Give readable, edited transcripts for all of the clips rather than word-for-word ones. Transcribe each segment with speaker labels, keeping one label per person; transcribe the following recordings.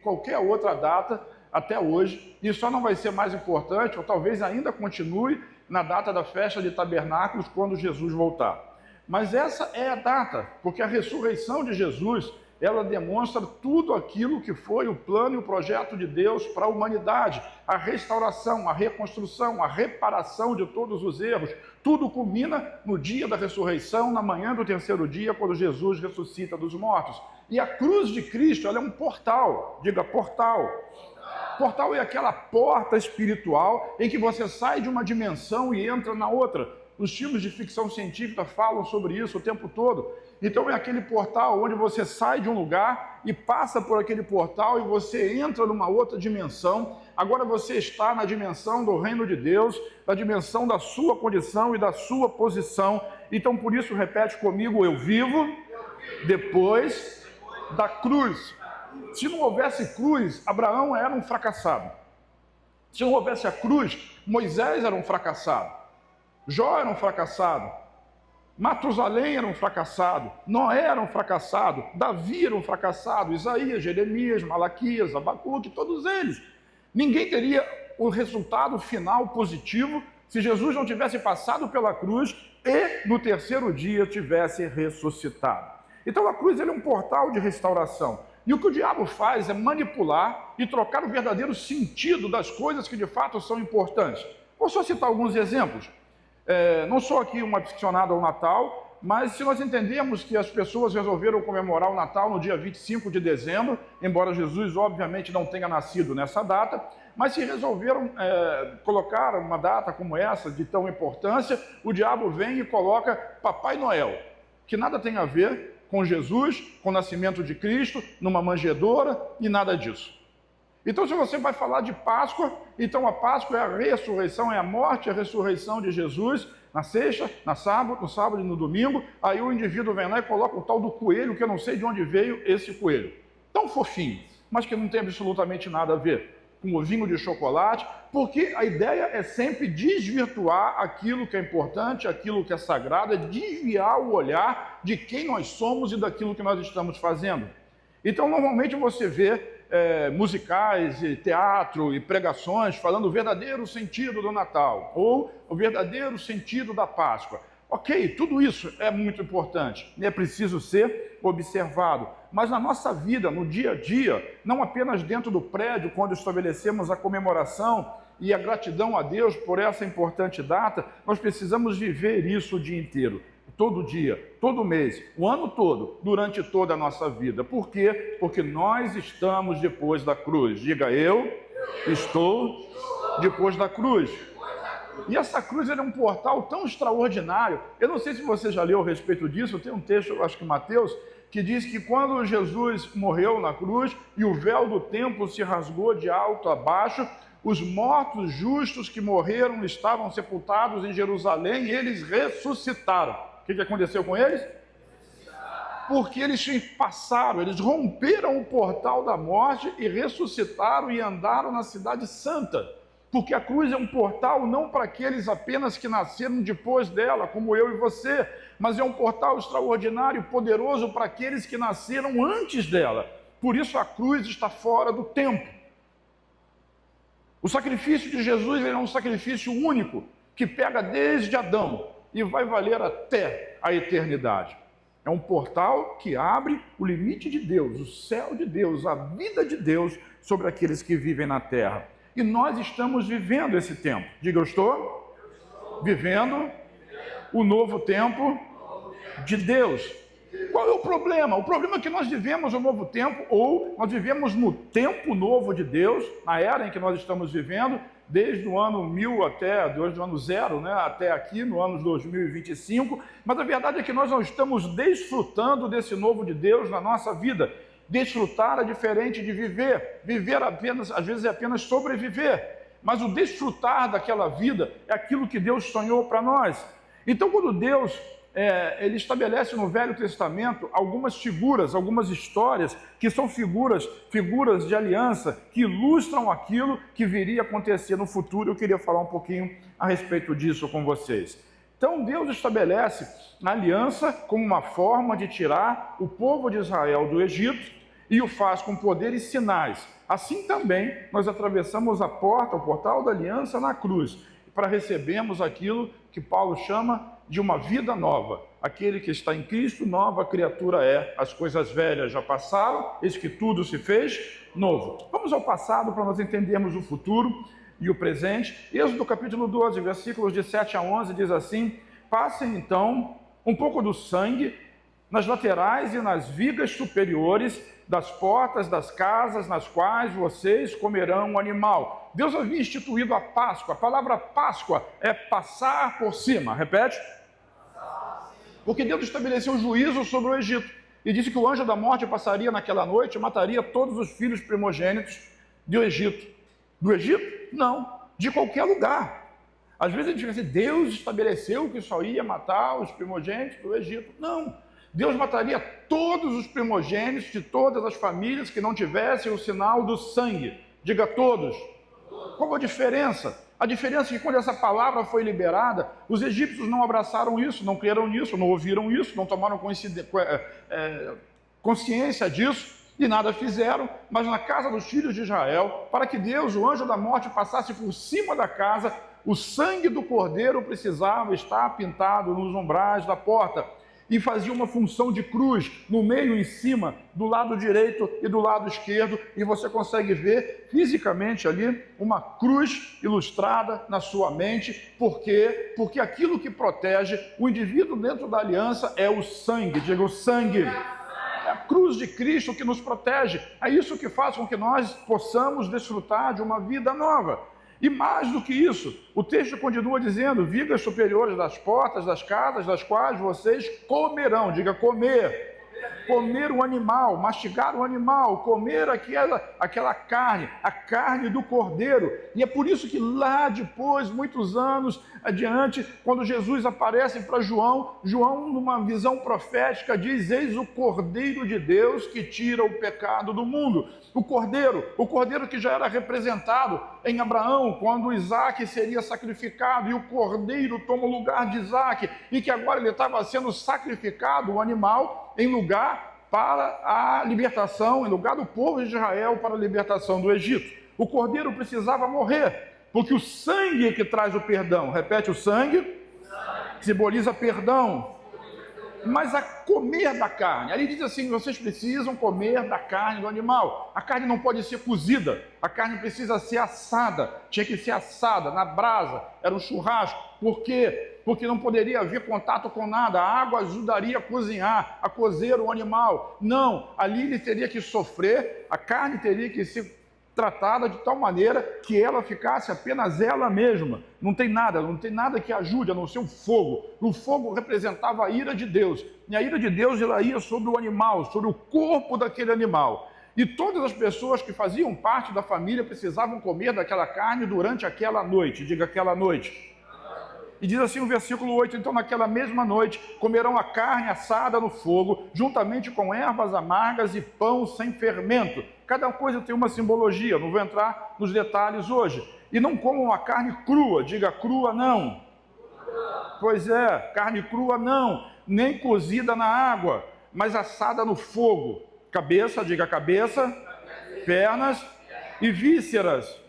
Speaker 1: qualquer outra data até hoje, e só não vai ser mais importante, ou talvez ainda continue na data da festa de tabernáculos, quando Jesus voltar. Mas essa é a data, porque a ressurreição de Jesus, ela demonstra tudo aquilo que foi o plano e o projeto de Deus para a humanidade, a restauração, a reconstrução, a reparação de todos os erros. Tudo culmina no dia da ressurreição, na manhã do terceiro dia, quando Jesus ressuscita dos mortos. E a cruz de Cristo, ela é um portal, diga portal. Portal é aquela porta espiritual em que você sai de uma dimensão e entra na outra. Os filmes de ficção científica falam sobre isso o tempo todo. Então é aquele portal onde você sai de um lugar e passa por aquele portal e você entra numa outra dimensão. Agora você está na dimensão do reino de Deus, na dimensão da sua condição e da sua posição. Então por isso repete comigo: eu vivo depois da cruz. Se não houvesse cruz, Abraão era um fracassado. Se não houvesse a cruz, Moisés era um fracassado. Jó era um fracassado, Matusalém era um fracassado, Noé era um fracassado, Davi era um fracassado, Isaías, Jeremias, Malaquias, Abacuque, todos eles. Ninguém teria o resultado final positivo se Jesus não tivesse passado pela cruz e no terceiro dia tivesse ressuscitado. Então a cruz é um portal de restauração. E o que o diabo faz é manipular e trocar o verdadeiro sentido das coisas que de fato são importantes. Vou só citar alguns exemplos. Não sou aqui um aficionado ao Natal, mas se nós entendemos que as pessoas resolveram comemorar o Natal no dia 25 de dezembro, embora Jesus obviamente não tenha nascido nessa data, mas se resolveram colocar uma data como essa, de tão importância, o diabo vem e coloca Papai Noel, que nada tem a ver com Jesus, com o nascimento de Cristo, numa manjedoura e nada disso. Então, se você vai falar de Páscoa, então a Páscoa é a ressurreição, é a morte e a ressurreição de Jesus, na sexta, no sábado e no domingo. Aí o indivíduo vem lá e coloca o tal do coelho, que eu não sei de onde veio esse coelho. Tão fofinho, mas que não tem absolutamente nada a ver com o vinho de chocolate, porque a ideia é sempre desvirtuar aquilo que é importante, aquilo que é sagrado, é desviar o olhar de quem nós somos e daquilo que nós estamos fazendo. Então, normalmente você vê musicais, e teatro e pregações falando o verdadeiro sentido do Natal ou o verdadeiro sentido da Páscoa. Ok, tudo isso é muito importante e é preciso ser observado. Mas na nossa vida, no dia a dia, não apenas dentro do prédio, quando estabelecemos a comemoração e a gratidão a Deus por essa importante data, nós precisamos viver isso o dia inteiro. Todo dia, todo mês, o ano todo, durante toda a nossa vida. Por quê? Porque nós estamos depois da cruz. Diga, eu estou depois da cruz. E essa cruz é um portal tão extraordinário. Eu não sei se você já leu a respeito disso, tem um texto, acho que Mateus, que diz que quando Jesus morreu na cruz e o véu do templo se rasgou de alto a baixo, os mortos justos que morreram estavam sepultados em Jerusalém e eles ressuscitaram. O que aconteceu com eles? Porque eles passaram, eles romperam o portal da morte e ressuscitaram e andaram na cidade santa. Porque a cruz é um portal não para aqueles apenas que nasceram depois dela, como eu e você, mas é um portal extraordinário e poderoso para aqueles que nasceram antes dela. Por isso a cruz está fora do tempo. O sacrifício de Jesus é um sacrifício único, que pega desde Adão e vai valer até a eternidade. É um portal que abre o limite de Deus, o céu de Deus, a vida de Deus sobre aqueles que vivem na terra. E nós estamos vivendo esse tempo. Diga, eu estou vivendo o novo tempo de Deus. Qual é o problema? O problema é que nós vivemos o novo tempo, ou nós vivemos no tempo novo de Deus, na era em que nós estamos vivendo, desde o ano 1000 desde o ano 0, né, até aqui, no ano 2025, mas a verdade é que nós não estamos desfrutando desse novo de Deus na nossa vida. Desfrutar é diferente de viver. Viver apenas, às vezes é apenas sobreviver, mas o desfrutar daquela vida é aquilo que Deus sonhou para nós. Então, quando Deus ele estabelece no Velho Testamento algumas figuras, algumas histórias que são figuras de aliança, que ilustram aquilo que viria a acontecer no futuro. Eu queria falar um pouquinho a respeito disso com vocês. Então Deus estabelece a aliança como uma forma de tirar o povo de Israel do Egito e o faz com poder e sinais. Assim também nós atravessamos a porta, o portal da aliança na cruz, para recebermos aquilo que Paulo chama de uma vida nova. Aquele que está em Cristo, nova criatura é. As coisas velhas já passaram, eis que tudo se fez novo. Vamos ao passado para nós entendermos o futuro e o presente. Êxodo capítulo 12, versículos de 7 a 11, diz assim: passem então um pouco do sangue nas laterais e nas vigas superiores das portas das casas nas quais vocês comerão o animal. Deus havia instituído a Páscoa. A palavra Páscoa é passar por cima. Repete. Porque Deus estabeleceu um juízo sobre o Egito e disse que o anjo da morte passaria naquela noite e mataria todos os filhos primogênitos do Egito. Do Egito? Não, de qualquer lugar. Às vezes a gente fica assim, Deus estabeleceu que só ia matar os primogênitos do Egito. Não, Deus mataria todos os primogênitos de todas as famílias que não tivessem o sinal do sangue. Diga todos. Qual a diferença? A diferença é que quando essa palavra foi liberada, os egípcios não abraçaram isso, não creram nisso, não ouviram isso, não tomaram consciência disso e nada fizeram, mas na casa dos filhos de Israel, para que Deus, o anjo da morte, passasse por cima da casa, o sangue do cordeiro precisava estar pintado nos umbrais da porta. E fazia uma função de cruz no meio, em cima, do lado direito e do lado esquerdo, e você consegue ver fisicamente ali uma cruz ilustrada na sua mente. Por quê? Porque aquilo que protege o indivíduo dentro da aliança é o sangue. Diga, o sangue. É a cruz de Cristo que nos protege. É isso que faz com que nós possamos desfrutar de uma vida nova. E mais do que isso, o texto continua dizendo, vigas superiores das portas das casas, das quais vocês comerão. Diga, comer. Comer o animal, mastigar o animal, comer aquela carne, a carne do cordeiro. E é por isso que lá depois, muitos anos adiante, quando Jesus aparece para João, numa visão profética, diz, eis o Cordeiro de Deus que tira o pecado do mundo. O cordeiro que já era representado em Abraão, quando Isaac seria sacrificado, e o cordeiro toma o lugar de Isaac, e que agora ele estava sendo sacrificado, o animal, em lugar para a libertação, em lugar do povo de Israel para a libertação do Egito. O cordeiro precisava morrer, porque o sangue é que traz o perdão. Repete, o sangue simboliza perdão. Mas a comer da carne, ali diz assim, vocês precisam comer da carne do animal. A carne não pode ser cozida, a carne precisa ser assada, tinha que ser assada na brasa, era um churrasco. Por quê? Porque não poderia haver contato com nada, a água ajudaria a cozinhar, a cozer o animal. Não, ali ele teria que sofrer, a carne teria que ser tratada de tal maneira que ela ficasse apenas ela mesma. Não tem nada que ajude a não ser o fogo. O fogo representava a ira de Deus. E a ira de Deus ela ia sobre o animal, sobre o corpo daquele animal. E todas as pessoas que faziam parte da família precisavam comer daquela carne durante aquela noite. Diga, aquela noite. E diz assim o versículo 8, então naquela mesma noite comerão a carne assada no fogo, juntamente com ervas amargas e pão sem fermento. Cada coisa tem uma simbologia, não vou entrar nos detalhes hoje. E não comam a carne crua, diga crua não. Pois é, carne crua não, nem cozida na água, mas assada no fogo. Cabeça, diga cabeça, pernas e vísceras.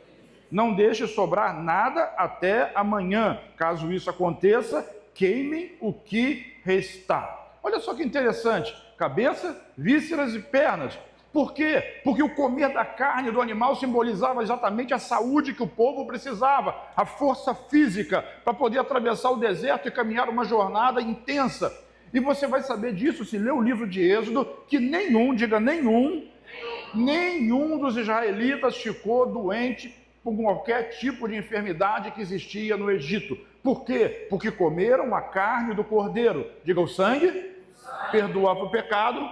Speaker 1: Não deixe sobrar nada até amanhã. Caso isso aconteça, queimem o que restar. Olha só que interessante. Cabeça, vísceras e pernas. Por quê? Porque o comer da carne do animal simbolizava exatamente a saúde que o povo precisava, a força física para poder atravessar o deserto e caminhar uma jornada intensa. E você vai saber disso se ler o livro de Êxodo, que nenhum dos israelitas ficou doente com qualquer tipo de enfermidade que existia no Egito. Por quê? Porque comeram a carne do cordeiro. Diga, o sangue perdoava o pecado,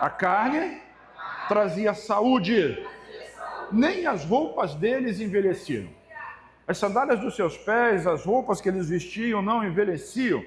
Speaker 1: a carne trazia saúde, nem as roupas deles envelheciam. As sandálias dos seus pés, as roupas que eles vestiam não envelheciam.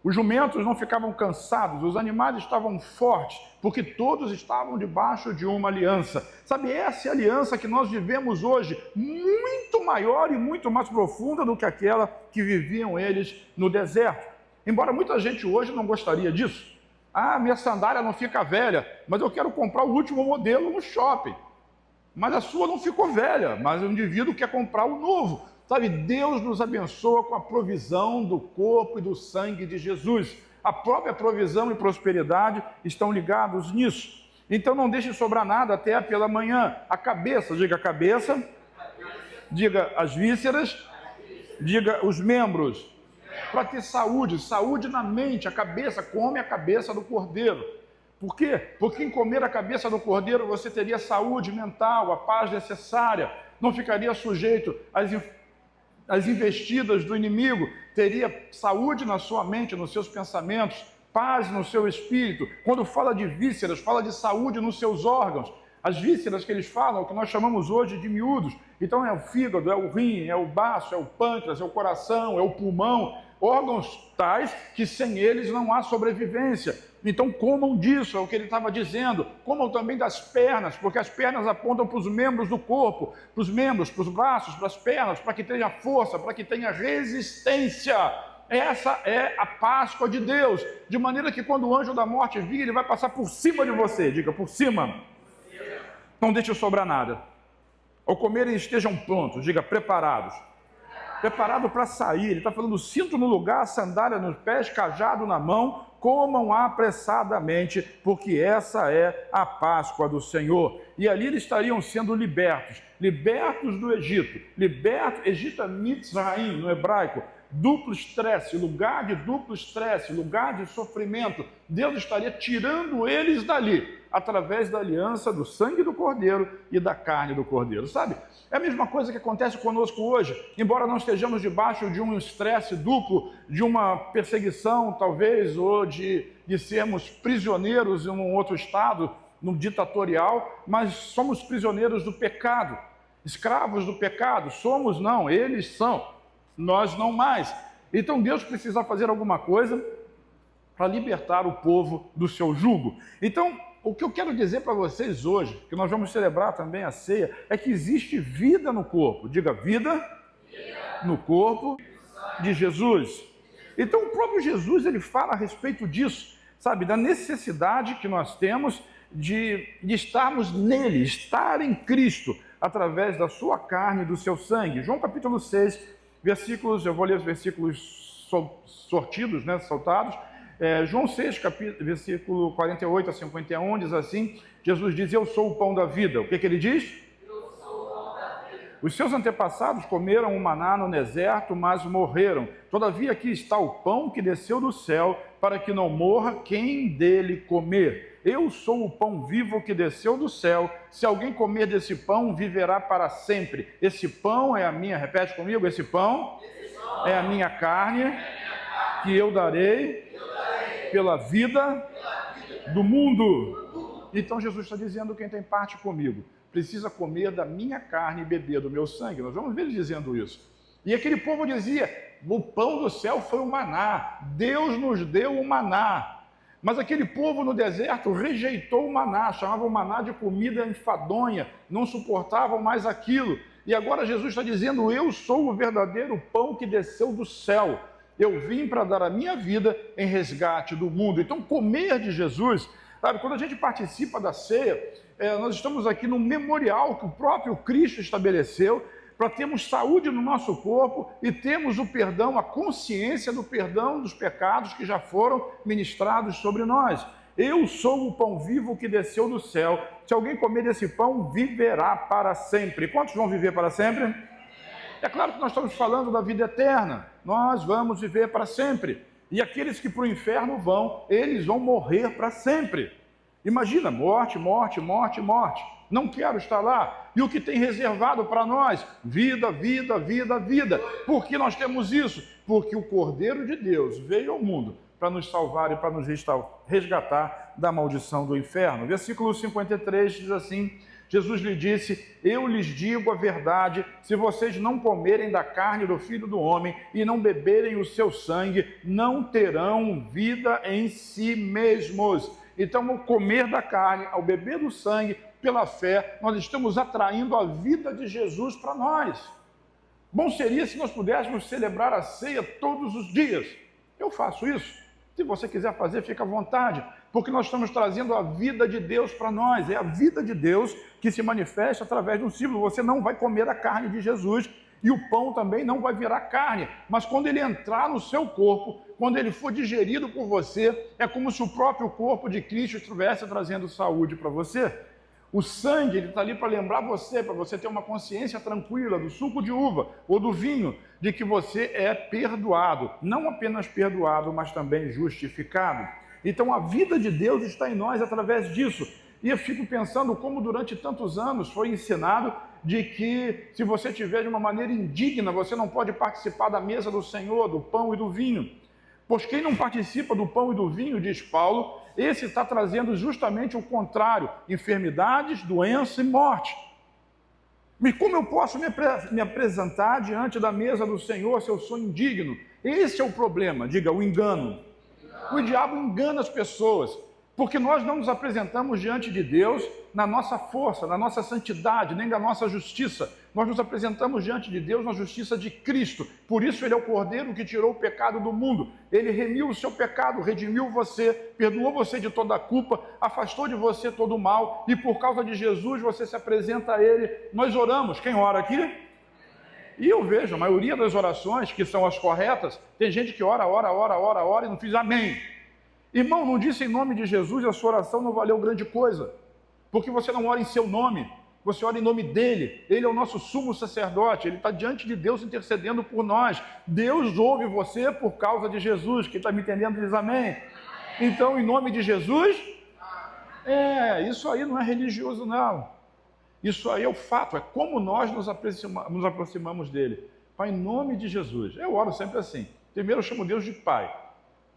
Speaker 1: Os jumentos não ficavam cansados, os animais estavam fortes, porque todos estavam debaixo de uma aliança. Sabe, essa é a aliança que nós vivemos hoje, muito maior e muito mais profunda do que aquela que viviam eles no deserto. Embora muita gente hoje não gostaria disso, Ah, minha sandália não fica velha, mas eu quero comprar o último modelo no shopping. Mas a sua não ficou velha, mas o indivíduo quer comprar o novo. Sabe, Deus nos abençoa com a provisão do corpo e do sangue de Jesus. A própria provisão e prosperidade estão ligados nisso. Então não deixe sobrar nada até pela manhã. A cabeça, diga as vísceras, diga os membros. Para ter saúde, saúde na mente, a cabeça, come a cabeça do cordeiro. Por quê? Porque em comer a cabeça do cordeiro você teria saúde mental, a paz necessária, não ficaria sujeito às investidas do inimigo, teria saúde na sua mente, nos seus pensamentos, paz no seu espírito. Quando fala de vísceras, fala de saúde nos seus órgãos. As vísceras que eles falam, é o que nós chamamos hoje de miúdos. Então é o fígado, é o rim, é o baço, é o pâncreas, é o coração, é o pulmão. Órgãos tais que sem eles não há sobrevivência. Então comam disso, é o que ele estava dizendo. Comam também das pernas, porque as pernas apontam para os membros do corpo, para os membros, para os braços, para as pernas, para que tenha força, para que tenha resistência. Essa é a Páscoa de Deus, de maneira que quando o anjo da morte vir, ele vai passar por cima de você, diga por cima. Não deixe sobrar nada. Ao comerem estejam prontos, diga preparados. Preparado para sair, ele está falando cinto no lugar, sandália nos pés, cajado na mão, comam apressadamente, porque essa é a Páscoa do Senhor. E ali eles estariam sendo libertos do Egito. Egito é Mitzraim no hebraico, duplo estresse, lugar de duplo estresse, lugar de sofrimento. Deus estaria tirando eles dali, através da aliança do sangue do Cordeiro e da carne do Cordeiro. Sabe? É a mesma coisa que acontece conosco hoje, embora não estejamos debaixo de um estresse duplo, de uma perseguição talvez, ou de sermos prisioneiros em um outro estado, no ditatorial, mas somos prisioneiros do pecado, escravos do pecado. Somos não, eles são, nós não mais. Então Deus precisa fazer alguma coisa para libertar o povo do seu jugo. Então, o que eu quero dizer para vocês hoje, que nós vamos celebrar também a ceia, é que existe vida no corpo. Diga vida no corpo de Jesus. Então o próprio Jesus, ele fala a respeito disso, sabe, da necessidade que nós temos de estarmos nele, estar em Cristo, através da sua carne e do seu sangue. João capítulo 6, versículos, eu vou ler os versículos sortidos, né, soltados. João 6, versículo 48 a 51, diz assim, Jesus diz, eu sou o pão da vida. O que ele diz? Eu sou o pão da vida. Os seus antepassados comeram o maná no deserto, mas morreram. Todavia aqui está o pão que desceu do céu, para que não morra quem dele comer. Eu sou o pão vivo que desceu do céu. Se alguém comer desse pão, viverá para sempre. Esse pão é a minha, repete comigo, esse pão é a minha carne, que eu darei pela vida do mundo. Então Jesus está dizendo, quem tem parte comigo precisa comer da minha carne e beber do meu sangue. Nós vamos ver ele dizendo isso. E aquele povo dizia, o pão do céu foi o maná, Deus nos deu o maná. Mas aquele povo no deserto rejeitou o maná, chamava o maná de comida enfadonha, não suportavam mais aquilo. E agora Jesus está dizendo, eu sou o verdadeiro pão que desceu do céu. Eu vim para dar a minha vida em resgate do mundo. Então, comer de Jesus, sabe, quando a gente participa da ceia, nós estamos aqui no memorial que o próprio Cristo estabeleceu para termos saúde no nosso corpo e termos o perdão, a consciência do perdão dos pecados que já foram ministrados sobre nós. Eu sou o pão vivo que desceu do céu. Se alguém comer desse pão, viverá para sempre. Quantos vão viver para sempre? É claro que nós estamos falando da vida eterna. Nós vamos viver para sempre. E aqueles que para o inferno vão, eles vão morrer para sempre. Imagina, morte, morte, morte, morte. Não quero estar lá. E o que tem reservado para nós? Vida, vida, vida, vida. Por que nós temos isso? Porque o Cordeiro de Deus veio ao mundo para nos salvar e para nos resgatar da maldição do inferno. Versículo 53 diz assim, Jesus lhe disse, eu lhes digo a verdade, se vocês não comerem da carne do Filho do Homem e não beberem o seu sangue, não terão vida em si mesmos. Então, ao comer da carne, ao beber do sangue, pela fé, nós estamos atraindo a vida de Jesus para nós. Bom seria se nós pudéssemos celebrar a ceia todos os dias. Eu faço isso. Se você quiser fazer, fica à vontade. porque nós estamos trazendo a vida de Deus para nós. É a vida de Deus que se manifesta através de um símbolo. Você não vai comer a carne de Jesus e o pão também não vai virar carne. Mas quando ele entrar no seu corpo, quando ele for digerido por você, é como se o próprio corpo de Cristo estivesse trazendo saúde para você. O sangue, ele está ali para lembrar você, para você ter uma consciência tranquila do suco de uva ou do vinho, de que você é perdoado. Não apenas perdoado, mas também justificado. Então a vida de Deus está em nós através disso. E eu fico pensando como durante tantos anos foi ensinado de que se você tiver de uma maneira indigna, você não pode participar da mesa do Senhor, do pão e do vinho. Pois quem não participa do pão e do vinho, diz Paulo, esse está trazendo justamente o contrário, enfermidades, doença e morte. E como eu posso me apresentar diante da mesa do Senhor se eu sou indigno? Esse é o problema, diga, o engano. O diabo engana as pessoas, porque nós não nos apresentamos diante de Deus na nossa força, na nossa santidade, nem da nossa justiça. Nós nos apresentamos diante de Deus na justiça de Cristo. Por isso ele é o Cordeiro que tirou o pecado do mundo. Ele remiu o seu pecado, redimiu você, perdoou você de toda a culpa, afastou de você todo o mal, e por causa de Jesus você se apresenta a Ele. Nós oramos. Quem ora aqui? E eu vejo, a maioria das orações, que são as corretas, tem gente que ora e não diz amém. Irmão, não disse em nome de Jesus, a sua oração não valeu grande coisa, porque você não ora em seu nome, você ora em nome dele. Ele é o nosso sumo sacerdote, ele está diante de Deus intercedendo por nós. Deus ouve você por causa de Jesus. Quem está me entendendo diz amém. Então, em nome de Jesus, isso aí não é religioso não. Isso aí é o fato, é como nós nos aproximamos dele. Pai, em nome de Jesus. Eu oro sempre assim. Primeiro eu chamo Deus de Pai.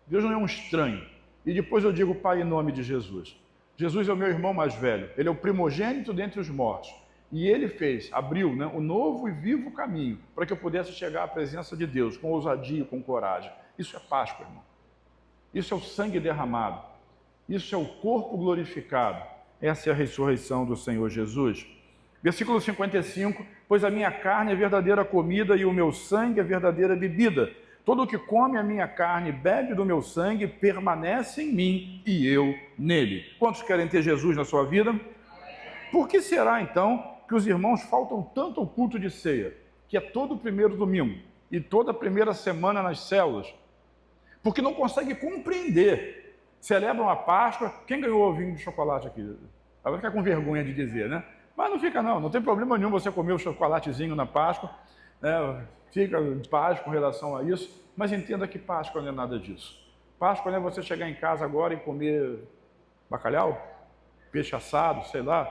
Speaker 1: Deus não é um estranho. E depois eu digo, Pai, em nome de Jesus. Jesus é o meu irmão mais velho. Ele é o primogênito dentre os mortos. E ele abriu o novo e vivo caminho para que eu pudesse chegar à presença de Deus com ousadia e com coragem. Isso é Páscoa, irmão. Isso é o sangue derramado. Isso é o corpo glorificado. Essa é a ressurreição do Senhor Jesus. Versículo 55, pois a minha carne é verdadeira comida e o meu sangue é verdadeira bebida. Todo o que come a minha carne e bebe do meu sangue permanece em mim e eu nele. Quantos querem ter Jesus na sua vida? Por que será então que os irmãos faltam tanto ao culto de ceia, que é todo o primeiro domingo e toda a primeira semana nas células? Porque não conseguem compreender. Celebram a Páscoa. Quem ganhou o vinho de chocolate aqui? Vai ficar com vergonha de dizer, né? Mas não fica não tem problema nenhum você comer o chocolatezinho na Páscoa, né? Fica em paz com relação a isso, mas entenda que Páscoa não é nada disso. Páscoa não é você chegar em casa agora e comer bacalhau, peixe assado, sei lá,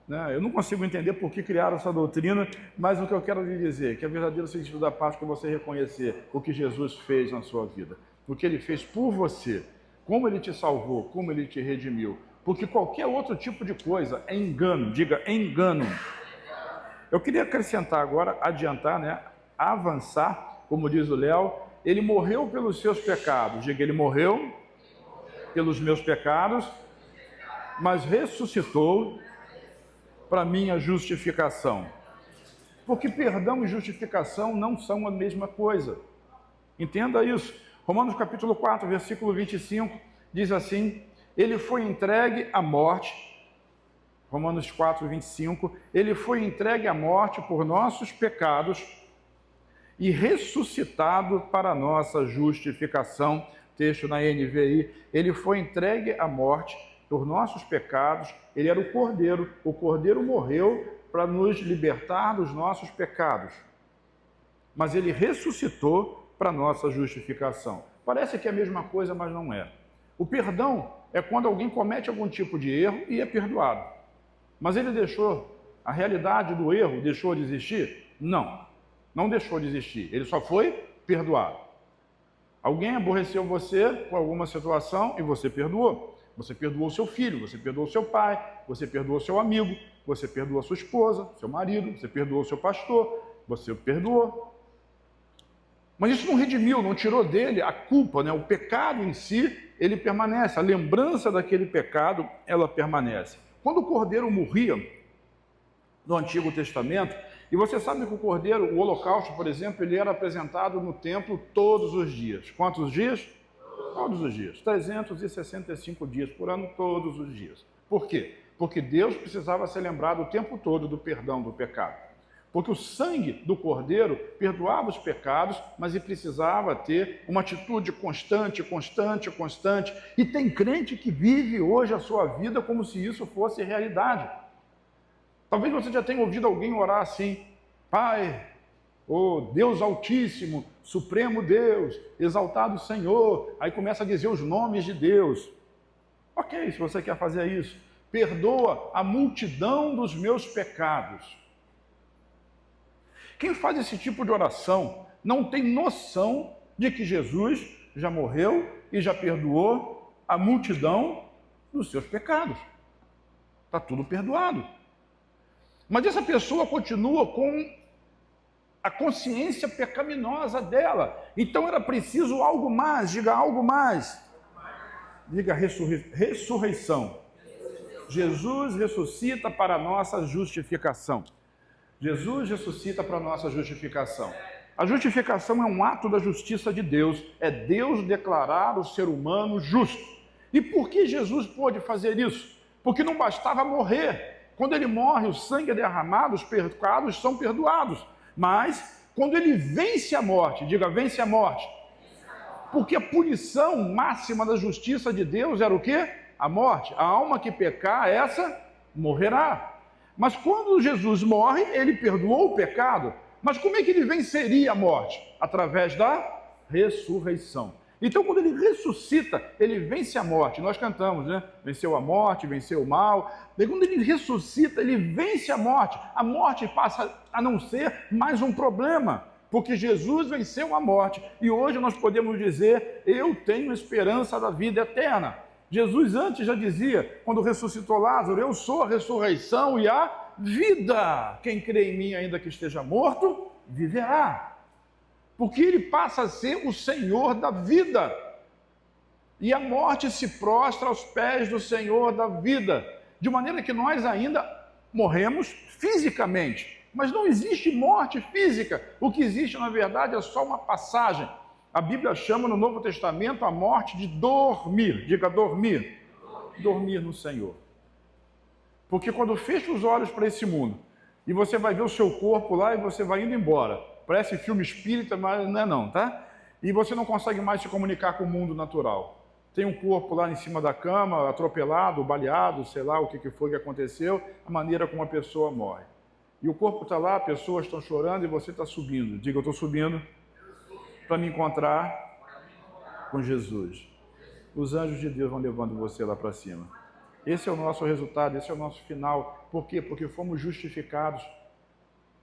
Speaker 1: né? Eu não consigo entender por que criaram essa doutrina, mas o que eu quero lhe dizer é que o verdadeiro sentido da Páscoa é você reconhecer o que Jesus fez na sua vida, o que ele fez por você, como ele te salvou, como ele te redimiu. Porque qualquer outro tipo de coisa é engano, diga engano. Eu queria acrescentar agora, adiantar, avançar, como diz o Léo, ele morreu pelos seus pecados, diga, ele morreu pelos meus pecados, mas ressuscitou para minha justificação. Porque perdão e justificação não são a mesma coisa. Entenda isso. Romanos capítulo 4, versículo 25, diz assim, ele foi entregue à morte, Romanos 4, 25, ele foi entregue à morte por nossos pecados e ressuscitado para a nossa justificação. Texto na NVI, ele foi entregue à morte por nossos pecados, ele era o Cordeiro morreu para nos libertar dos nossos pecados, mas ele ressuscitou para a nossa justificação. Parece que é a mesma coisa, mas não é. O perdão é quando alguém comete algum tipo de erro e é perdoado. Mas ele a realidade do erro deixou de existir? Não deixou de existir. Ele só foi perdoado. Alguém aborreceu você com alguma situação e você perdoou. Você perdoou seu filho, você perdoou seu pai, você perdoou seu amigo, você perdoou sua esposa, seu marido, você perdoou seu pastor, você perdoou. Mas isso não redimiu, não tirou dele a culpa, o pecado em si, ele permanece, a lembrança daquele pecado, ela permanece. Quando o Cordeiro morria, no Antigo Testamento, e você sabe que o Cordeiro, o holocausto, por exemplo, ele era apresentado no templo todos os dias. Quantos dias? Todos os dias. 365 dias por ano, todos os dias. Por quê? Porque Deus precisava ser lembrado o tempo todo do perdão do pecado. Porque o sangue do Cordeiro perdoava os pecados, mas ele precisava ter uma atitude constante. E tem crente que vive hoje a sua vida como se isso fosse realidade. Talvez você já tenha ouvido alguém orar assim: Pai, oh Deus Altíssimo, Supremo Deus, exaltado Senhor. Aí começa a dizer os nomes de Deus. Ok, se você quer fazer isso. Perdoa a multidão dos meus pecados. Quem faz esse tipo de oração não tem noção de que Jesus já morreu e já perdoou a multidão dos seus pecados. Está tudo perdoado. Mas essa pessoa continua com a consciência pecaminosa dela. Então era preciso algo mais, diga algo mais. Diga ressurreição. Jesus ressuscita para a nossa justificação. Jesus ressuscita para a nossa justificação. A justificação é um ato da justiça de Deus. É Deus declarar o ser humano justo. E por que Jesus pôde fazer isso? Porque não bastava morrer. Quando ele morre, o sangue é derramado, os pecados são perdoados. Mas, quando ele vence a morte, diga, vence a morte. Porque a punição máxima da justiça de Deus era o quê? A morte. A alma que pecar, essa morrerá. Mas quando Jesus morre, ele perdoou o pecado. Mas como é que ele venceria a morte? Através da ressurreição. Então, quando ele ressuscita, ele vence a morte. Nós cantamos, né? Venceu a morte, venceu o mal. E quando ele ressuscita, ele vence a morte. A morte passa a não ser mais um problema, porque Jesus venceu a morte. E hoje nós podemos dizer, eu tenho esperança da vida eterna. Jesus antes já dizia, quando ressuscitou Lázaro, eu sou a ressurreição e a vida. Quem crê em mim, ainda que esteja morto, viverá. Porque ele passa a ser o Senhor da vida. E a morte se prostra aos pés do Senhor da vida. De maneira que nós ainda morremos fisicamente. Mas não existe morte física. O que existe, na verdade, é só uma passagem. A Bíblia chama no Novo Testamento a morte de dormir. Diga dormir. Dormir no Senhor. Porque quando fecha os olhos para esse mundo, e você vai ver o seu corpo lá e você vai indo embora. Parece filme espírita, mas não é não, tá? E você não consegue mais se comunicar com o mundo natural. Tem um corpo lá em cima da cama, atropelado, baleado, sei lá o que foi que aconteceu, a maneira como a pessoa morre. E o corpo está lá, pessoas estão chorando e você está subindo. Diga, eu estou subindo para me encontrar com Jesus. Os anjos de Deus vão levando você lá para cima. Esse é o nosso resultado, esse é o nosso final. Por quê? Porque fomos justificados.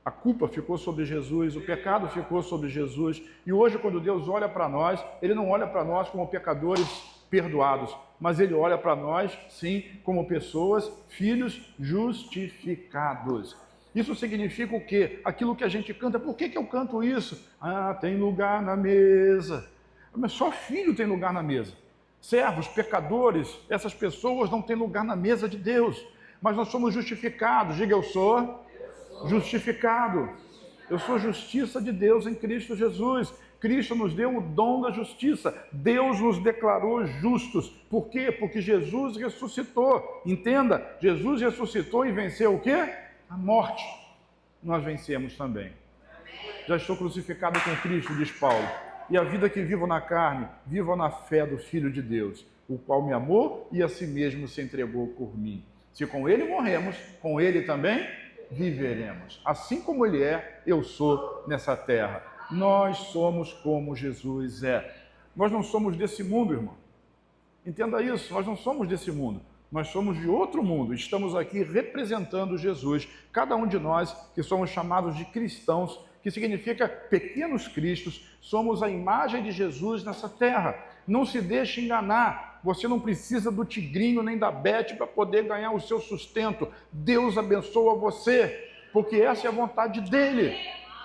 Speaker 1: A culpa ficou sobre Jesus, o pecado ficou sobre Jesus. E hoje, quando Deus olha para nós, Ele não olha para nós como pecadores perdoados, mas Ele olha para nós, sim, como pessoas, filhos justificados. Isso significa o quê? Aquilo que a gente canta. Por que eu canto isso? Ah, tem lugar na mesa. Mas só filho tem lugar na mesa. Servos, pecadores, essas pessoas não têm lugar na mesa de Deus. Mas nós somos justificados. Diga, eu sou justificado. Eu sou justiça de Deus em Cristo Jesus. Cristo nos deu o dom da justiça. Deus nos declarou justos. Por quê? Porque Jesus ressuscitou. Entenda, Jesus ressuscitou e venceu o quê? A morte. Nós vencemos também. Já estou crucificado com Cristo, diz Paulo. E a vida que vivo na carne, vivo na fé do Filho de Deus, o qual me amou e a si mesmo se entregou por mim. Se com Ele morremos, com Ele também viveremos. Assim como Ele é, eu sou nessa terra. Nós somos como Jesus é. Nós não somos desse mundo, irmão. Entenda isso, nós não somos desse mundo. Nós somos de outro mundo. Estamos aqui representando Jesus. Cada um de nós que somos chamados de cristãos, que significa pequenos cristos, somos a imagem de Jesus nessa terra. Não se deixe enganar. Você não precisa do tigrinho nem da Bete para poder ganhar o seu sustento. Deus abençoa você, porque essa é a vontade dele.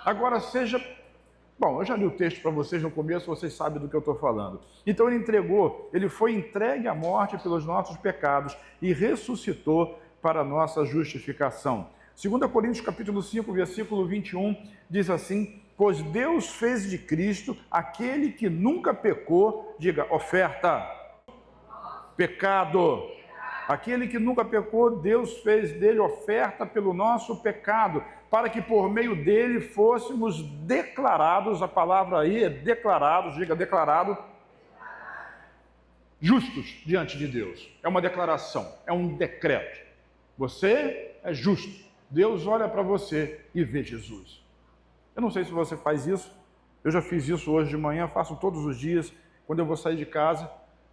Speaker 1: Agora seja... Bom, eu já li o texto para vocês no começo, vocês sabem do que eu estou falando. Então ele entregou, ele foi entregue à morte pelos nossos pecados e ressuscitou para a nossa justificação. 2 Coríntios capítulo 5, versículo 21, diz assim, pois Deus fez de Cristo aquele que nunca pecou, diga, oferta, pecado. Aquele que nunca pecou, Deus fez dele oferta pelo nosso pecado, para que por meio dele fôssemos declarados, a palavra aí é declarados, diga declarado, justos diante de Deus. É uma declaração, é um decreto. Você é justo. Deus olha para você e vê Jesus. Eu não sei se você faz isso, eu já fiz isso hoje de manhã, faço todos os dias, quando eu vou sair de casa,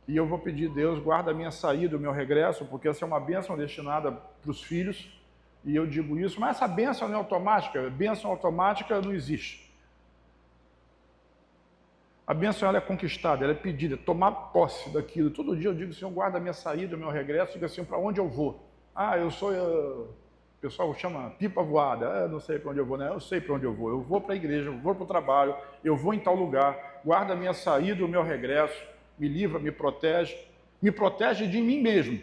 Speaker 1: e eu vou pedir, Deus, guarda a minha saída, o meu regresso, porque essa é uma bênção destinada para os filhos, e eu digo isso, mas essa bênção não é automática, bênção automática não existe. A bênção ela é conquistada, ela é pedida, tomar posse daquilo. Todo dia eu digo, Senhor, guarda a minha saída, o meu regresso, digo assim, para onde eu vou? Ah, eu sou, o pessoal chama pipa voada, eu não sei para onde eu vou, né? Eu sei para onde eu vou para a igreja, eu vou para o trabalho, eu vou em tal lugar, guarda a minha saída, o meu regresso, me livra, me protege de mim mesmo,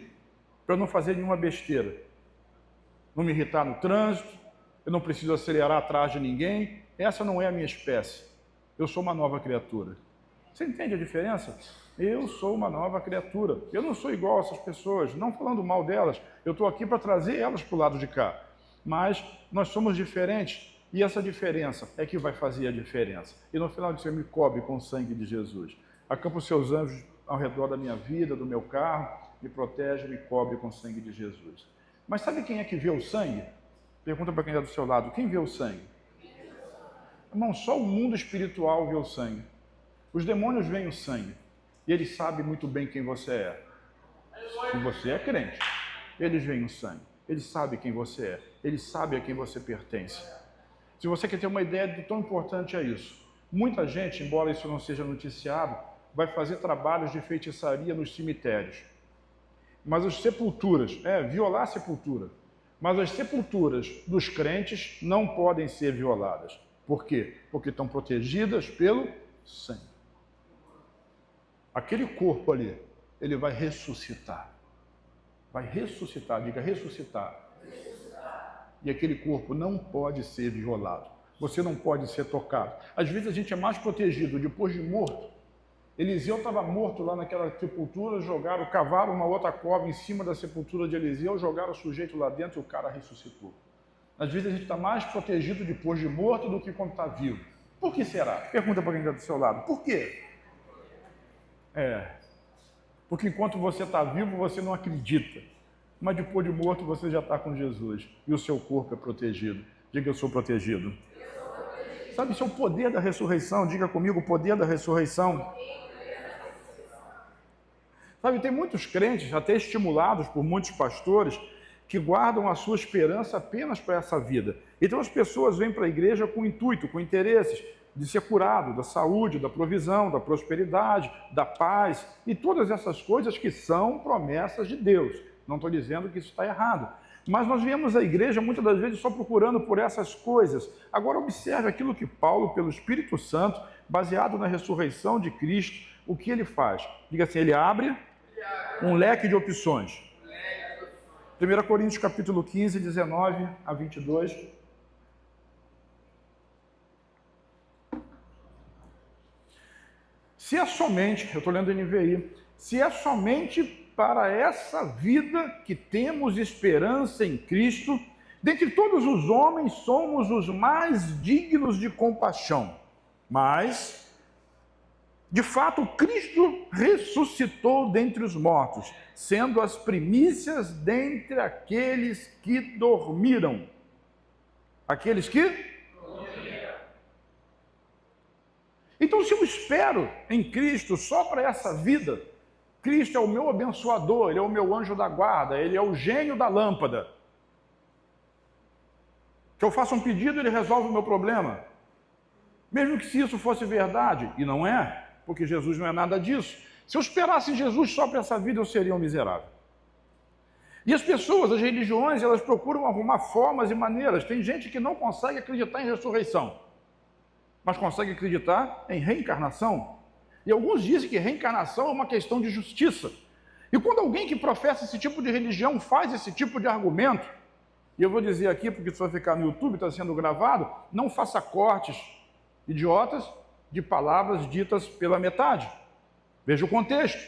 Speaker 1: para eu não fazer nenhuma besteira, não me irritar no trânsito, eu não preciso acelerar atrás de ninguém, essa não é a minha espécie, eu sou uma nova criatura. Você entende a diferença? Eu sou uma nova criatura, eu não sou igual a essas pessoas, não falando mal delas, eu estou aqui para trazer elas para o lado de cá, mas nós somos diferentes, e essa diferença é que vai fazer a diferença, e no final disso eu me cobre com o sangue de Jesus. Acampa os seus anjos ao redor da minha vida, do meu carro, me protege, me cobre com o sangue de Jesus. Mas sabe quem é que vê o sangue? Pergunta para quem está do seu lado, quem vê o sangue? Irmão, só o mundo espiritual vê o sangue. Os demônios veem o sangue. E eles sabem muito bem quem você é. Se você é crente, eles veem o sangue. Eles sabem quem você é. Eles sabem a quem você pertence. Se você quer ter uma ideia de tão importante é isso. Muita gente, embora isso não seja noticiado, vai fazer trabalhos de feitiçaria nos cemitérios. Mas as sepulturas, violar a sepultura. Mas as sepulturas dos crentes não podem ser violadas. Por quê? Porque estão protegidas pelo sangue. Aquele corpo ali, ele vai ressuscitar. Vai ressuscitar, diga ressuscitar. E aquele corpo não pode ser violado. Você não pode ser tocado. Às vezes a gente é mais protegido depois de morto. Eliseu estava morto lá naquela sepultura, cavaram uma outra cova em cima da sepultura de Eliseu, jogaram o sujeito lá dentro e o cara ressuscitou. Às vezes a gente está mais protegido depois de morto do que quando está vivo. Por que será? Pergunta para quem está do seu lado. Por quê? Porque enquanto você está vivo, você não acredita. Mas depois de morto, você já está com Jesus. E o seu corpo é protegido. Diga, eu sou protegido. Sabe, isso é o poder da ressurreição. Diga comigo, o poder da ressurreição. Sabe, tem muitos crentes, até estimulados por muitos pastores, que guardam a sua esperança apenas para essa vida. Então as pessoas vêm para a igreja com intuito, com interesses de ser curado, da saúde, da provisão, da prosperidade, da paz e todas essas coisas que são promessas de Deus. Não estou dizendo que isso está errado. Mas nós viemos à igreja muitas das vezes só procurando por essas coisas. Agora observe aquilo que Paulo, pelo Espírito Santo, baseado na ressurreição de Cristo, o que ele faz? Diga assim, ele abre um leque de opções. 1 Coríntios capítulo 15, 19 a 22. Se é somente, eu estou lendo NVI, se é somente para essa vida que temos esperança em Cristo, dentre todos os homens somos os mais dignos de compaixão. Mas, de fato, Cristo ressuscitou dentre os mortos, sendo as primícias dentre aqueles que dormiram. Aqueles que? Dormiram. Então, se eu espero em Cristo só para essa vida, Cristo é o meu abençoador, Ele é o meu anjo da guarda, Ele é o gênio da lâmpada. Se eu faço um pedido, Ele resolve o meu problema. Mesmo que se isso fosse verdade, e não é, porque Jesus não é nada disso. Se eu esperasse Jesus só para essa vida, eu seria um miserável. E as pessoas, as religiões, elas procuram arrumar formas e maneiras. Tem gente que não consegue acreditar em ressurreição, mas consegue acreditar em reencarnação. E alguns dizem que reencarnação é uma questão de justiça. E quando alguém que professa esse tipo de religião faz esse tipo de argumento, e eu vou dizer aqui, porque isso vai ficar no YouTube, está sendo gravado, não faça cortes, idiotas de palavras ditas pela metade. Veja o contexto.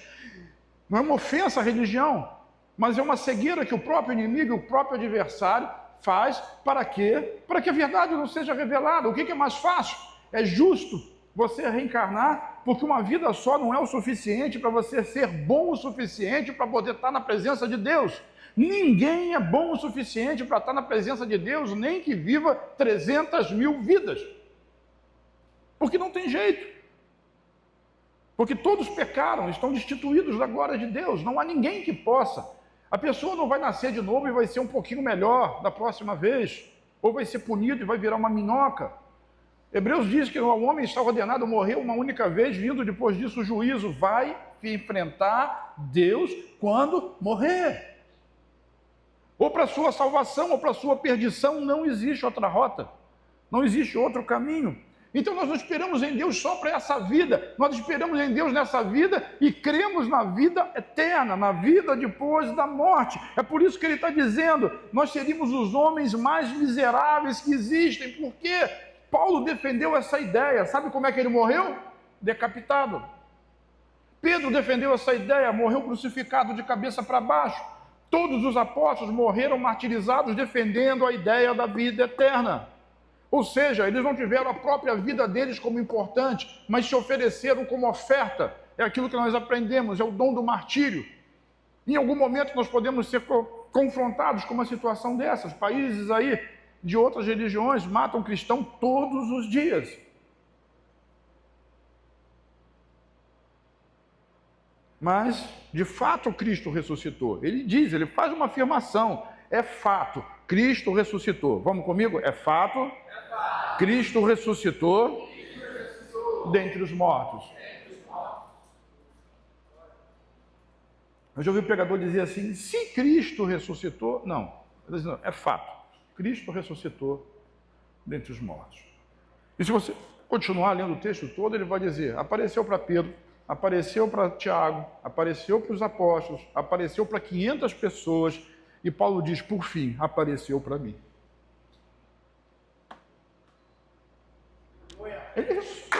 Speaker 1: Não é uma ofensa à religião, mas é uma cegueira que o próprio inimigo, o próprio adversário faz para quê? Para que a verdade não seja revelada. O que é mais fácil? É justo você reencarnar, porque uma vida só não é o suficiente para você ser bom o suficiente para poder estar na presença de Deus. Ninguém é bom o suficiente para estar na presença de Deus, nem que viva 300.000 vidas. Porque não tem jeito. Porque todos pecaram, estão destituídos da glória de Deus. Não há ninguém que possa. A pessoa não vai nascer de novo e vai ser um pouquinho melhor da próxima vez. Ou vai ser punido e vai virar uma minhoca. Hebreus diz que o homem está ordenado a morrer uma única vez, vindo depois disso o juízo. Vai enfrentar Deus quando morrer. Ou para a sua salvação, ou para a sua perdição, não existe outra rota. Não existe outro caminho. Então nós não esperamos em Deus só para essa vida, nós esperamos em Deus nessa vida e cremos na vida eterna, na vida depois da morte. É por isso que ele está dizendo, nós seríamos os homens mais miseráveis que existem. Por quê? Paulo defendeu essa ideia. Sabe como é que ele morreu? Decapitado. Pedro defendeu essa ideia, morreu crucificado de cabeça para baixo. Todos os apóstolos morreram martirizados defendendo a ideia da vida eterna. Ou seja, eles não tiveram a própria vida deles como importante, mas se ofereceram como oferta. É aquilo que nós aprendemos, é o dom do martírio. Em algum momento nós podemos ser confrontados com uma situação dessas. Países aí de outras religiões matam cristão todos os dias. Mas, de fato, Cristo ressuscitou. Ele diz, ele faz uma afirmação. É fato, Cristo ressuscitou. Vamos comigo? É fato. Cristo ressuscitou dentre os mortos. Eu já ouvi o pregador dizer assim, se Cristo ressuscitou, não. É fato, Cristo ressuscitou dentre os mortos. E se você continuar lendo o texto todo, ele vai dizer, apareceu para Pedro, apareceu para Tiago, apareceu para os apóstolos, apareceu para 500 pessoas, e Paulo diz, por fim, apareceu para mim. Ele ressuscitou.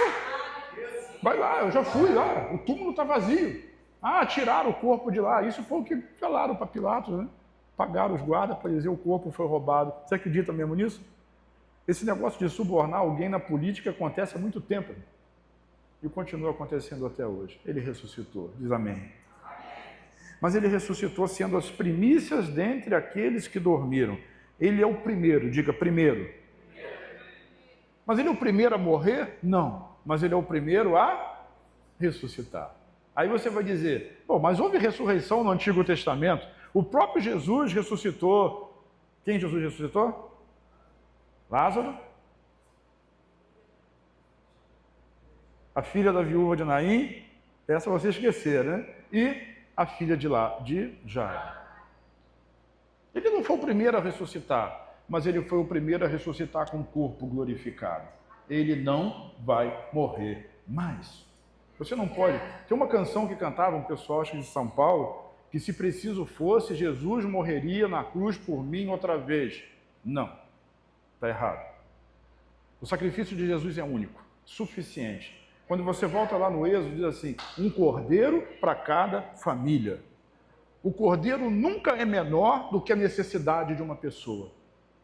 Speaker 1: Vai lá, eu já fui lá, o túmulo está vazio. Ah, tiraram o corpo de lá. Isso foi o que falaram para Pilatos, né? Pagaram os guardas para dizer que o corpo foi roubado. Você acredita mesmo nisso? Esse negócio de subornar alguém na política acontece há muito tempo. E continua acontecendo até hoje. Ele ressuscitou, diz amém. Mas ele ressuscitou sendo as primícias dentre aqueles que dormiram. Ele é o primeiro, diga primeiro. Mas ele é o primeiro a morrer? Não. Mas ele é o primeiro a ressuscitar. Aí você vai dizer, bom, mas houve ressurreição no Antigo Testamento. O próprio Jesus ressuscitou. Quem Jesus ressuscitou? Lázaro. A filha da viúva de Naim. Essa você esquecer, né? E a filha de Jairo. Ele não foi o primeiro a ressuscitar, mas ele foi o primeiro a ressuscitar com o corpo glorificado. Ele não vai morrer mais. Você não pode. Tem uma canção que cantava um pessoal, acho que de São Paulo, que se preciso fosse, Jesus morreria na cruz por mim outra vez. Não. Está errado. O sacrifício de Jesus é único, suficiente. Quando você volta lá no Êxodo, diz assim, um cordeiro para cada família. O cordeiro nunca é menor do que a necessidade de uma pessoa.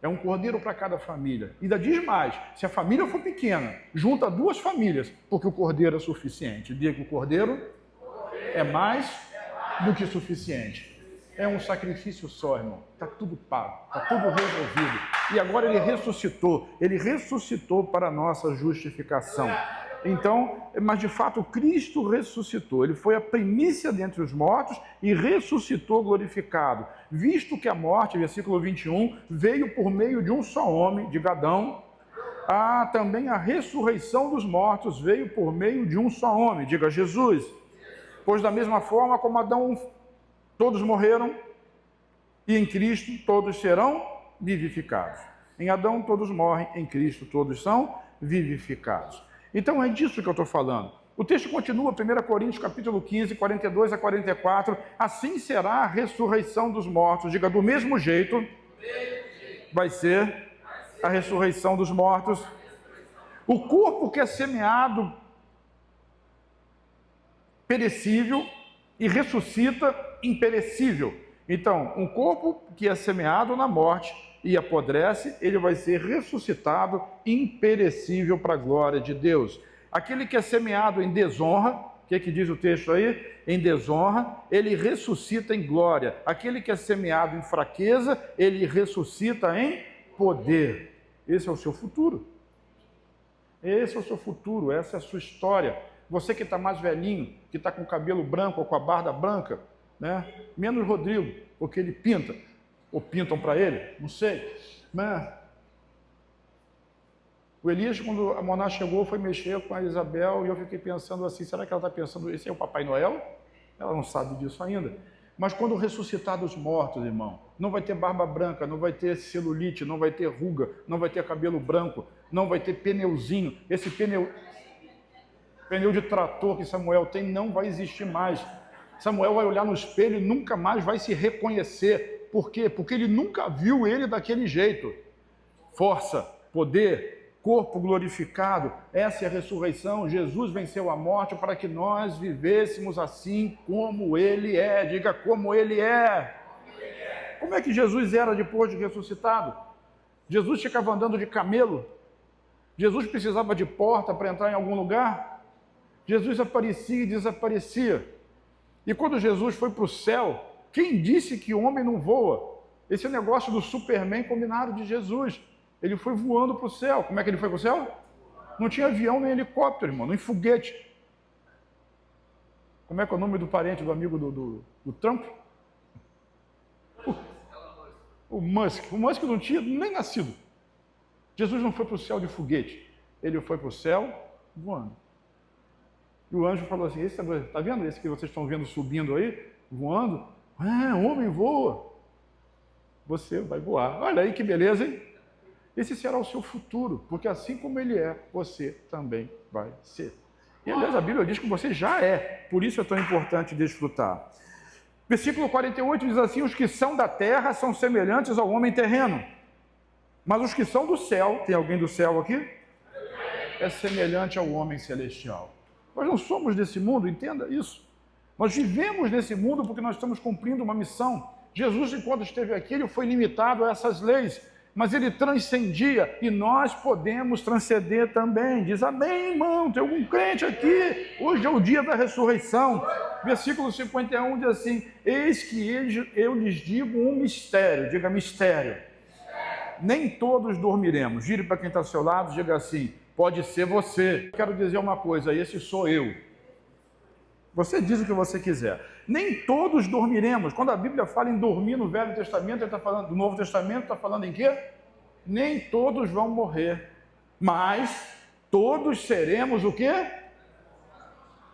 Speaker 1: É um cordeiro para cada família. E ainda diz mais, se a família for pequena, junta 2 famílias, porque o cordeiro é suficiente. Diga que o cordeiro é mais do que suficiente. É um sacrifício só, irmão. Está tudo pago, está tudo resolvido. E agora ele ressuscitou para a nossa justificação. Então, mas de fato Cristo ressuscitou, ele foi a primícia dentre os mortos e ressuscitou glorificado, visto que a morte, versículo 21, veio por meio de um só homem, de Adão, também a ressurreição dos mortos veio por meio de um só homem, diga Jesus. Pois da mesma forma como Adão, todos morreram, e em Cristo todos serão vivificados. Em Adão todos morrem, em Cristo todos são vivificados. Então é disso que eu estou falando. O texto continua, 1 Coríntios capítulo 15, 42 a 44. Assim será a ressurreição dos mortos. Diga, do mesmo jeito vai ser a ressurreição dos mortos. O corpo que é semeado perecível e ressuscita imperecível. Então, um corpo que é semeado na morte e apodrece, ele vai ser ressuscitado imperecível para a glória de Deus. Aquele que é semeado em desonra, o que diz o texto aí? Em desonra, ele ressuscita em glória. Aquele que é semeado em fraqueza, ele ressuscita em poder. Esse é o seu futuro. Esse é o seu futuro, essa é a sua história. Você que está mais velhinho, que está com o cabelo branco ou com a barba branca, né? Menos Rodrigo, porque ele pinta. Ou pintam para ele, não sei. Mas o Elias, quando a Moná chegou, foi mexer com a Isabel e eu fiquei pensando assim, será que ela está pensando, esse é o Papai Noel? Ela não sabe disso ainda. Mas quando ressuscitar dos mortos, irmão, não vai ter barba branca, não vai ter celulite, não vai ter ruga, não vai ter cabelo branco, não vai ter pneuzinho. Esse pneu de trator que Samuel tem não vai existir mais. Samuel vai olhar no espelho e nunca mais vai se reconhecer. Por quê? Porque ele nunca viu ele daquele jeito. Força, poder, corpo glorificado, essa é a ressurreição. Jesus venceu a morte para que nós vivêssemos assim como ele é. Diga, como ele é. Como é que Jesus era depois de ressuscitado? Jesus ficava andando de camelo? Jesus precisava de porta para entrar em algum lugar? Jesus aparecia e desaparecia. E quando Jesus foi para o céu, quem disse que o homem não voa? Esse negócio do Superman combinado de Jesus. Ele foi voando para o céu. Como é que ele foi para o céu? Não tinha avião nem helicóptero, irmão, nem foguete. Como é que é o nome do parente, do amigo do Trump? O Musk. O Musk não tinha nem nascido. Jesus não foi para o céu de foguete. Ele foi para o céu voando. E o anjo falou assim, está vendo esse que vocês estão vendo subindo aí, voando? Homem voa. Você vai voar. Olha aí que beleza, hein? Esse será o seu futuro, porque assim como ele é, você também vai ser. E aliás, a Bíblia diz que você já é, por isso é tão importante desfrutar. Versículo 48 diz assim, os que são da terra são semelhantes ao homem terreno, mas os que são do céu, tem alguém do céu aqui? É semelhante ao homem celestial. Nós não somos desse mundo, entenda isso. Nós vivemos nesse mundo porque nós estamos cumprindo uma missão. Jesus, enquanto esteve aqui, ele foi limitado a essas leis, mas ele transcendia e nós podemos transcender também. Diz amém, irmão, tem algum crente aqui? Hoje é o dia da ressurreição. Versículo 51 diz assim, eis que eu lhes digo um mistério, diga mistério. Nem todos dormiremos. Gire para quem está ao seu lado, diga assim, pode ser você. Quero dizer uma coisa, esse sou eu. Você diz o que você quiser. Nem todos dormiremos. Quando a Bíblia fala em dormir no Velho Testamento, ele está falando do Novo Testamento, está falando em quê? Nem todos vão morrer, mas todos seremos o quê?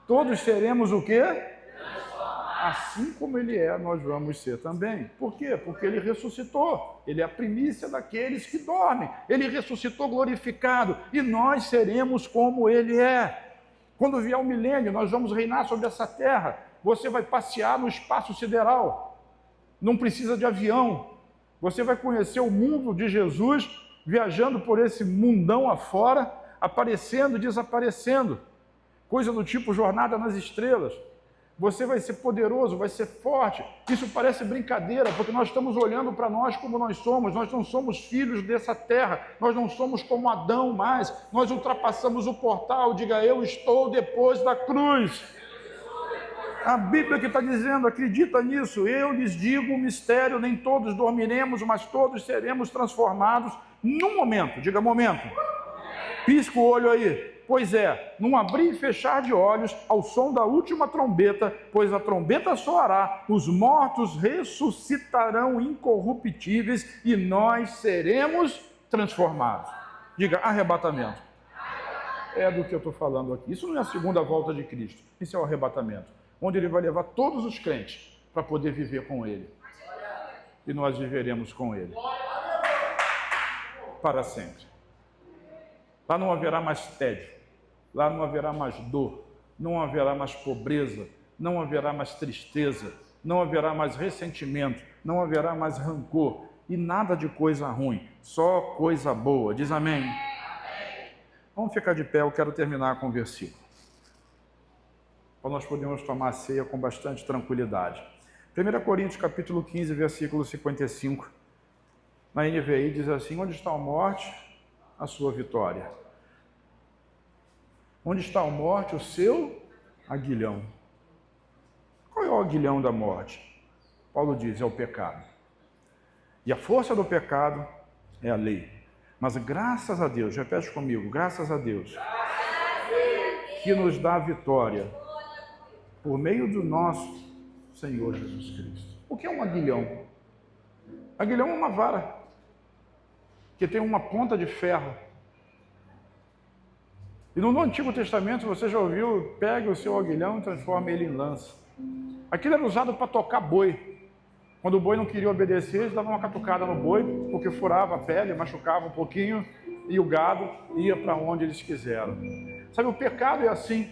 Speaker 1: Todos seremos o quê? Assim como ele é, nós vamos ser também. Por quê? Porque ele ressuscitou. Ele é a primícia daqueles que dormem. Ele ressuscitou glorificado e nós seremos como ele é. Quando vier o milênio, nós vamos reinar sobre essa terra. Você vai passear no espaço sideral. Não precisa de avião. Você vai conhecer o mundo de Jesus, viajando por esse mundão afora, aparecendo e desaparecendo. Coisa do tipo jornada nas estrelas. Você vai ser poderoso, vai ser forte. Isso parece brincadeira, porque nós estamos olhando para nós como nós somos. Nós não somos filhos dessa terra. Nós não somos como Adão mais. Nós ultrapassamos o portal. Diga, eu estou depois da cruz. A Bíblia que está dizendo, acredita nisso. Eu lhes digo um mistério, nem todos dormiremos, mas todos seremos transformados num momento. Diga, momento. Pisca o olho aí. Pois é, num abrir e fechar de olhos, ao som da última trombeta, pois a trombeta soará, os mortos ressuscitarão incorruptíveis e nós seremos transformados. Diga, arrebatamento. É do que eu estou falando aqui. Isso não é a segunda volta de Cristo, isso é o arrebatamento, onde ele vai levar todos os crentes para poder viver com ele. E nós viveremos com ele para sempre. Lá não haverá mais tédio, lá não haverá mais dor, não haverá mais pobreza, não haverá mais tristeza, não haverá mais ressentimento, não haverá mais rancor e nada de coisa ruim, só coisa boa. Diz amém. Vamos ficar de pé, eu quero terminar com o versículo, para nós podermos tomar a ceia com bastante tranquilidade. 1 Coríntios capítulo 15, versículo 55, na NVI diz assim: onde está a morte, a sua vitória? Onde está a morte, o seu aguilhão? Qual é o aguilhão da morte? Paulo diz, é o pecado. E a força do pecado é a lei. Mas graças a Deus, repete comigo, graças a Deus, que nos dá a vitória por meio do nosso Senhor Jesus Cristo. O que é um aguilhão? Aguilhão é uma vara que tem uma ponta de ferro. E no Antigo Testamento, você já ouviu, pegue o seu aguilhão e transforma ele em lança. Aquilo era usado para tocar boi. Quando o boi não queria obedecer, eles davam uma catucada no boi, porque furava a pele, machucava um pouquinho, e o gado ia para onde eles quiseram. Sabe, o pecado é assim.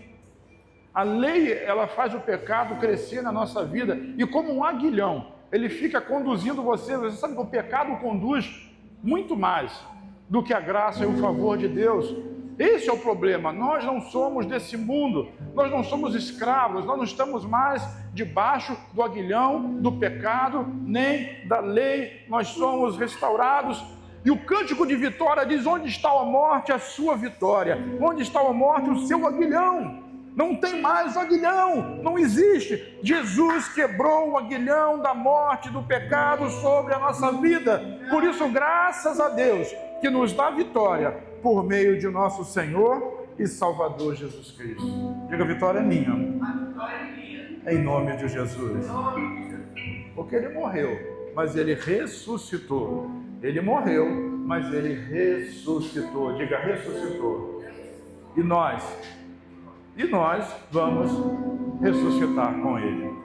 Speaker 1: A lei, ela faz o pecado crescer na nossa vida, e como um aguilhão, ele fica conduzindo você. Você sabe que o pecado conduz muito mais do que a graça e o favor de Deus. Esse é o problema. Nós não somos desse mundo, nós não somos escravos, nós não estamos mais debaixo do aguilhão, do pecado, nem da lei. Nós somos restaurados. E o cântico de vitória diz: onde está a morte, a sua vitória? Onde está a morte, o seu aguilhão? Não tem mais aguilhão, não existe. Jesus quebrou o aguilhão da morte, do pecado sobre a nossa vida. Por isso, graças a Deus, que nos dá vitória por meio de nosso Senhor e Salvador Jesus Cristo. Diga: a vitória é minha. Em nome de Jesus. Porque ele morreu, mas ele ressuscitou. Ele morreu, mas ele ressuscitou. Diga: ressuscitou. E nós vamos ressuscitar com ele.